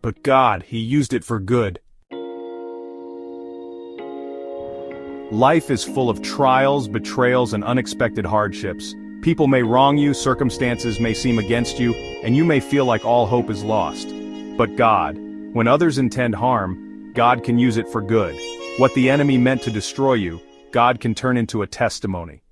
But God, He used it for good. Life is full of trials, betrayals, and unexpected hardships. People may wrong you, circumstances may seem against you, and you may feel like all hope is lost. But God, when others intend harm, God can use it for good. What the enemy meant to destroy you, God can turn into a testimony.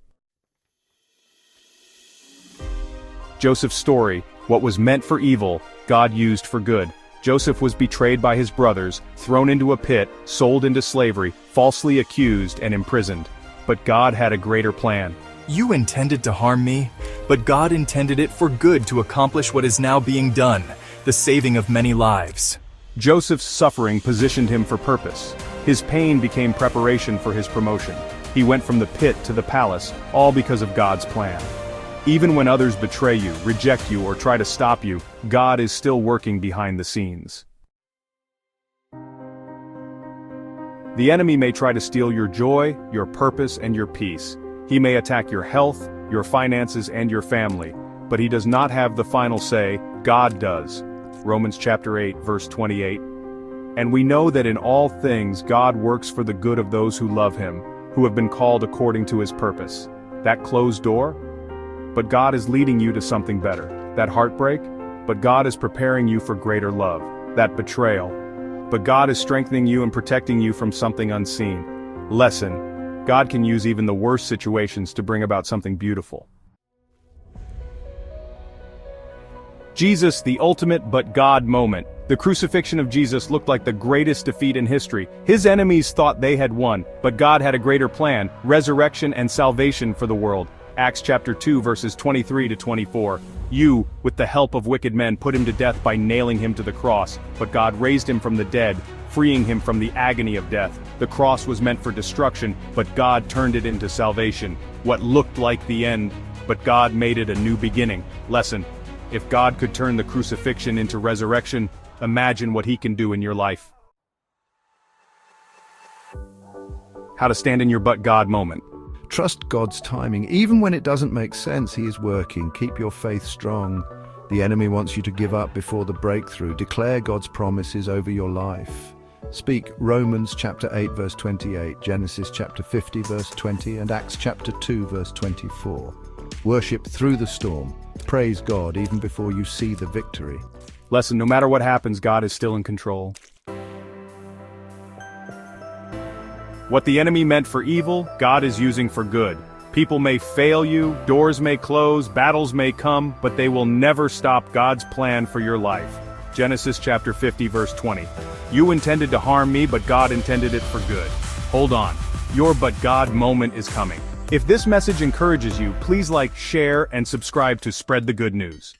Joseph's story, what was meant for evil, God used for good. Joseph was betrayed by his brothers, thrown into a pit, sold into slavery, falsely accused and imprisoned. But God had a greater plan. You intended to harm me, but God intended it for good to accomplish what is now being done, the saving of many lives. Joseph's suffering positioned him for purpose. His pain became preparation for his promotion. He went from the pit to the palace, all because of God's plan. Even when others betray you, reject you, or try to stop you, God is still working behind the scenes. The enemy may try to steal your joy, your purpose, and your peace. He may attack your health, your finances, and your family, but he does not have the final say. God does. Romans chapter 8, verse 28. And we know that in all things God works for the good of those who love Him, who have been called according to His purpose. That closed door? But God is leading you to something better. That heartbreak? But God is preparing you for greater love. That betrayal? But God is strengthening you and protecting you from something unseen. Lesson: God can use even the worst situations to bring about something beautiful. Jesus, the ultimate but God moment. The crucifixion of Jesus looked like the greatest defeat in history. His enemies thought they had won, but God had a greater plan: resurrection and salvation for the world. Acts chapter 2 verses 23 to 24. You, with the help of wicked men, put him to death by nailing him to the cross, but God raised him from the dead, freeing him from the agony of death. The cross was meant for destruction, but God turned it into salvation. What looked like the end, but God made it a new beginning. Lesson: if God could turn the crucifixion into resurrection, imagine what He can do in your life. How to stand in your but God moment. Trust God's timing. Even when it doesn't make sense, He is working. Keep your faith strong. The enemy wants you to give up before the breakthrough. Declare God's promises over your life. Speak Romans chapter 8 verse 28, Genesis chapter 50 verse 20, and Acts chapter 2 verse 24. Worship through the storm. Praise God even before you see the victory. Lesson: no matter what happens, God is still in control. What the enemy meant for evil, God is using for good. People may fail you, doors may close, battles may come, but they will never stop God's plan for your life. Genesis chapter 50 verse 20. You intended to harm me, but God intended it for good. Hold on. Your but God moment is coming. If this message encourages you, please like, share, and subscribe to spread the good news.